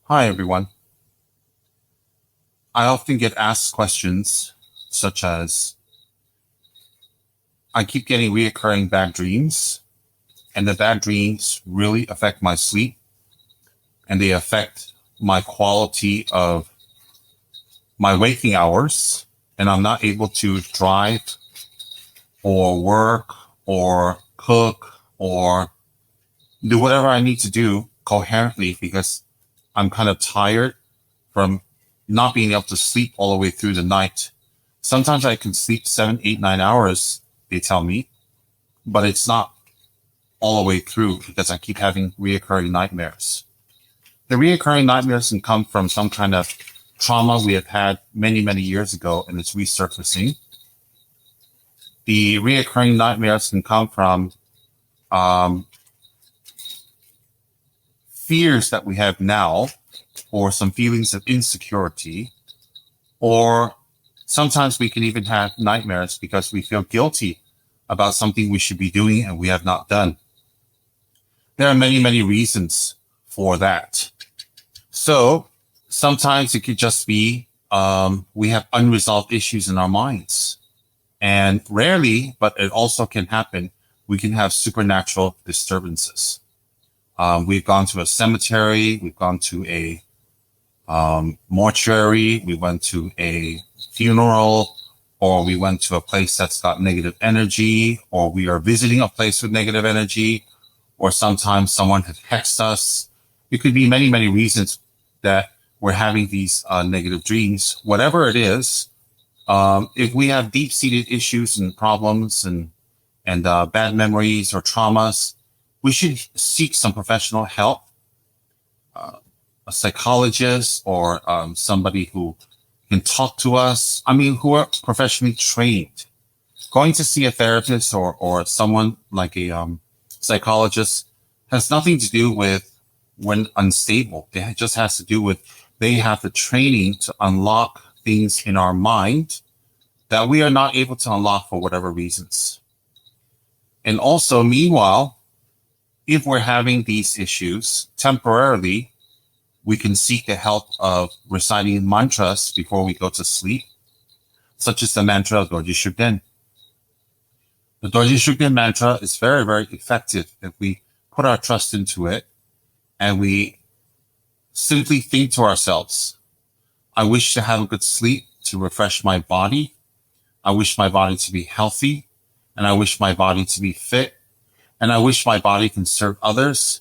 Hi, everyone. I often get asked questions such as, I keep getting reoccurring bad dreams, and the bad dreams really affect my sleep, and they affect my quality of my waking hours, and I'm not able to drive or work or cook or do whatever I need to do coherently because I'm kind of tired from not being able to sleep all the way through the night. Sometimes I can sleep 7, 8, 9 hours, they tell me, but it's not all the way through because I keep having reoccurring nightmares. The reoccurring nightmares can come from some kind of trauma we have had many, many years ago and it's resurfacing. The reoccurring nightmares can come from um, fears that we have now, or some feelings of insecurity, or sometimes we can even have nightmares because we feel guilty about something we should be doing and we have not done. There are many, many reasons for that. So sometimes it could just be we have unresolved issues in our minds. And rarely, but it also can happen, we can have supernatural disturbances. We've gone to a cemetery, we've gone to a mortuary, we went to a funeral, or we went to a place that's got negative energy, or we are visiting a place with negative energy, or sometimes someone had hexed us. It could be many, many reasons that we're having these negative dreams. Whatever it is, if we have deep-seated issues and problems and bad memories or traumas, we should seek some professional help, a psychologist or somebody who can talk to us. I mean, who are professionally trained. Going to see a therapist or someone like a psychologist has nothing to do with when unstable. It just has to do with they have the training to unlock things in our mind that we are not able to unlock for whatever reasons. And also, meanwhile, if we're having these issues temporarily, we can seek the help of reciting mantras before we go to sleep, such as the mantra of Dorje Shugden. The Dorje Shugden mantra is very, very effective if we put our trust into it and we simply think to ourselves, I wish to have a good sleep to refresh my body. I wish my body to be healthy, and I wish my body to be fit, and I wish my body can serve others,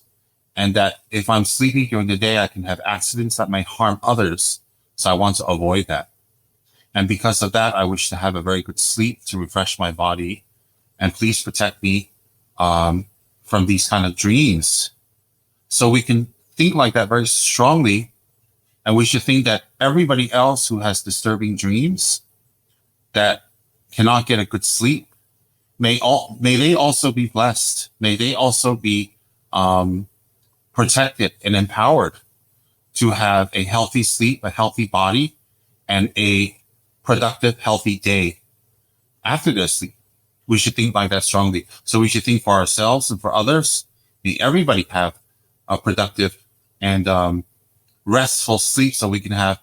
and that if I'm sleeping during the day, I can have accidents that may harm others. So I want to avoid that. And because of that, I wish to have a very good sleep to refresh my body, and please protect me from these kind of dreams. So we can think like that very strongly, and we should think that everybody else who has disturbing dreams that cannot get a good sleep, may they also be blessed. May they also be protected and empowered to have a healthy sleep, a healthy body, and a productive, healthy day after their sleep. We should think like that strongly. So we should think for ourselves and for others. May everybody have a productive and restful sleep so we can have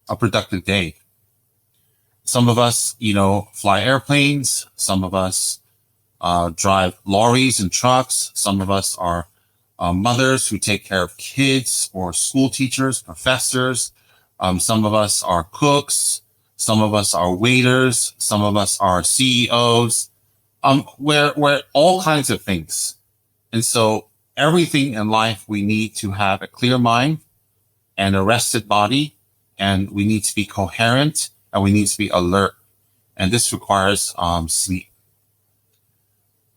a productive day. Some of us, fly airplanes. Some of us drive lorries and trucks. Some of us are mothers who take care of kids or school teachers, professors. Some of us are cooks. Some of us are waiters. Some of us are CEOs. We're all kinds of things. And so everything in life, we need to have a clear mind and a rested body, and we need to be coherent, and we need to be alert. And this requires sleep.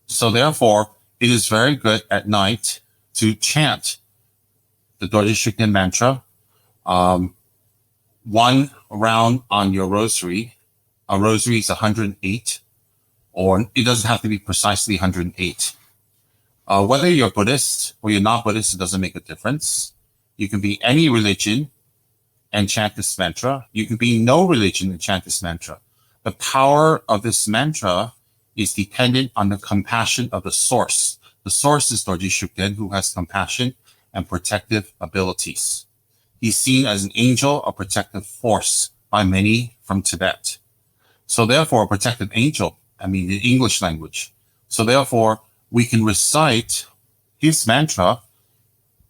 So therefore, it is very good at night to chant the Dorje Shugden mantra, one round on your rosary. A rosary is 108, or it doesn't have to be precisely 108. Whether you're Buddhist or you're not Buddhist, it doesn't make a difference. You can be any religion and chant this mantra. You can be no religion and chant this mantra. The power of this mantra is dependent on the compassion of the source. The source is Dorje Shugden, who has compassion and protective abilities. He's seen as an angel, a protective force by many from Tibet. So therefore, a protective angel, in English language. So therefore, we can recite his mantra,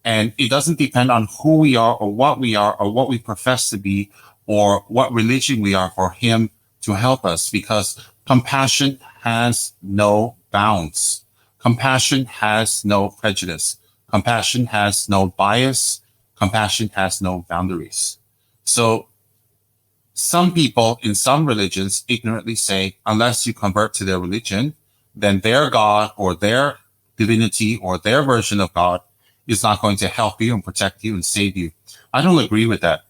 and it doesn't depend on who we are or what we profess to be or what religion we are for him to help us, because compassion has no bounds. Compassion has no prejudice. Compassion has no bias. Compassion has no boundaries. So some people in some religions ignorantly say, unless you convert to their religion, then their God or their divinity or their version of God is not going to help you and protect you and save you. I don't agree with that.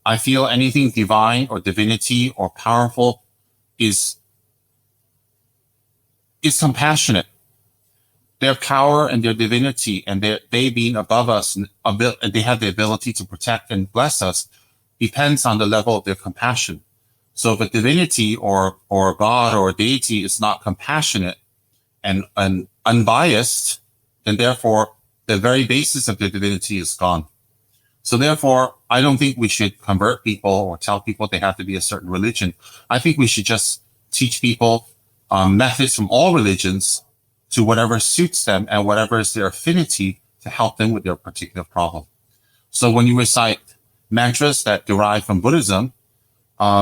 I feel anything divine or divinity or powerful is compassionate. Their power and their divinity and they being above us and they have the ability to protect and bless us depends on the level of their compassion. So if a divinity or God or a deity is not compassionate and unbiased, then therefore the very basis of their divinity is gone. So therefore, I don't think we should convert people or tell people they have to be a certain religion. I think we should just teach people methods from all religions to whatever suits them and whatever is their affinity to help them with their particular problem. So when you recite mantras that derive from Buddhism,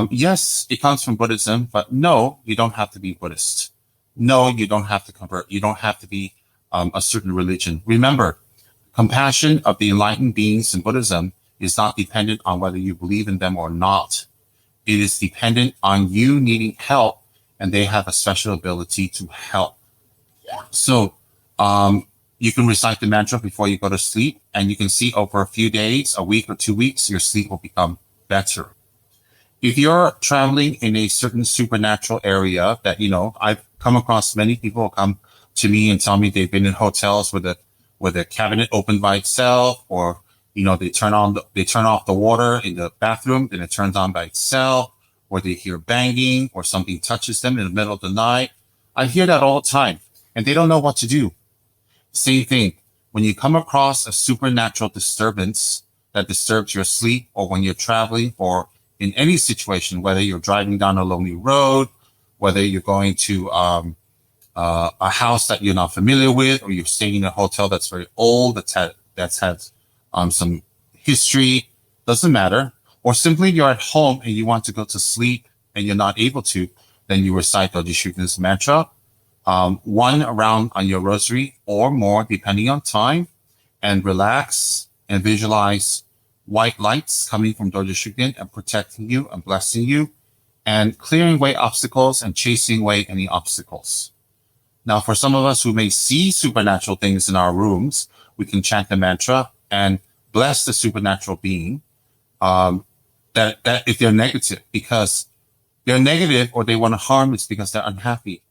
yes, it comes from Buddhism, but no, you don't have to be Buddhist. No, you don't have to convert. You don't have to be a certain religion. Remember, compassion of the enlightened beings in Buddhism is not dependent on whether you believe in them or not. It is dependent on you needing help, and they have a special ability to help. So you can recite the mantra before you go to sleep, and you can see over a few days, a week or 2 weeks, your sleep will become better. If you're traveling in a certain supernatural area that, I've come across many people come to me and tell me they've been in hotels where the cabinet opened by itself, or, they turn off the water in the bathroom, then it turns on by itself, or they hear banging or something touches them in the middle of the night. I hear that all the time, and they don't know what to do. Same thing. When you come across a supernatural disturbance that disturbs your sleep, or when you're traveling, or in any situation, whether you're driving down a lonely road, whether you're going to a house that you're not familiar with, or you're staying in a hotel that's very old, that's had some history, doesn't matter, or simply you're at home and you want to go to sleep and you're not able to, then you recite the Shugn's mantra, one round on your rosary or more, depending on time, and relax and visualize white lights coming from Dojo Shugden and protecting you and blessing you and clearing away obstacles and chasing away any obstacles. Now, for some of us who may see supernatural things in our rooms, we can chant the mantra and bless the supernatural being that if they're negative, because they're negative or they want to harm, it's because they're unhappy.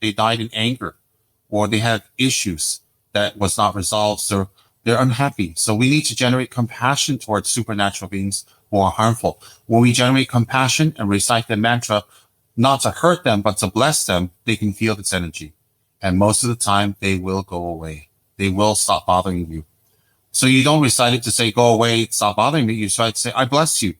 They died in anger, or they had issues that was not resolved, so they're unhappy. So we need to generate compassion towards supernatural beings who are harmful. When we generate compassion and recite the mantra, not to hurt them, but to bless them, they can feel this energy. And most of the time, they will go away. They will stop bothering you. So you don't recite it to say, go away, stop bothering me. You recite to say, I bless you.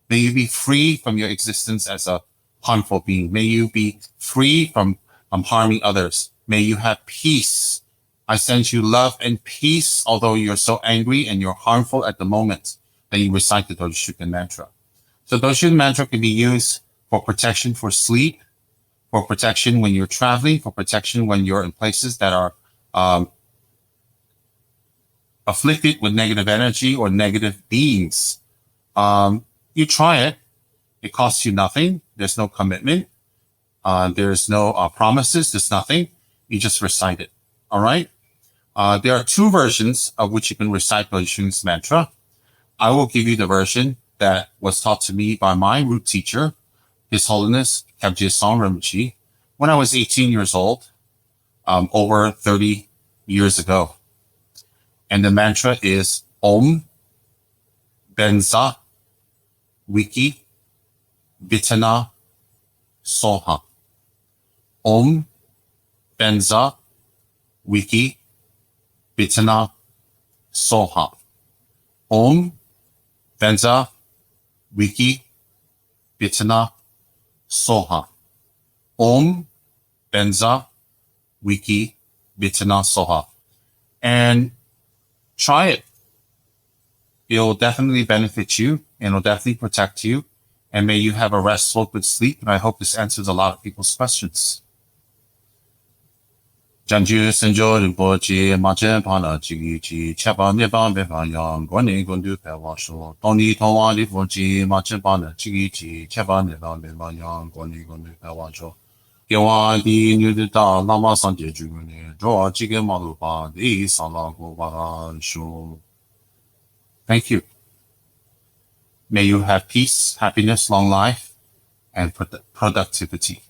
May you be free from your existence as a harmful being. May you be free from harming others. May you have peace. I send you love and peace, although you're so angry and you're harmful at the moment. Then you recite the Dojushuken mantra. So Dojushuken mantra can be used for protection for sleep, for protection when you're traveling, for protection when you're in places that are afflicted with negative energy or negative beings. You try it. It costs you nothing. There's no commitment. There's no promises. There's nothing. You just recite it. All right. There are two versions of which you can recite Dojushuken's mantra. I will give you the version that was taught to me by my root teacher, His Holiness Kyabje Song Rinpoche, when I was 18 years old, over 30 years ago. And the mantra is Om Benza Wiki Vitana Soha. Om Benza Wiki Vitana Soha. Om Benza, Wiki, Bitana, Soha. Om, Benza, Wiki, Bitana, Soha. And try it. It'll definitely benefit you and it'll definitely protect you. And may you have a restful, good sleep. And I hope this answers a lot of people's questions. Janju Senjo Rinpoche, Machen Pana Chigi, Chapa Niban Befayang, Guani Gundu Pewasho, Tony Towa Lifochi, Machen Pana Chigi, Chapa Niban Befayang, Guani Gundu Pewasho. Gewa Di Nuda Lama Sanje Juni, Draw Chicken Malupa, Di Sala Goba Sho. Thank you. May you have peace, happiness, long life, and productivity.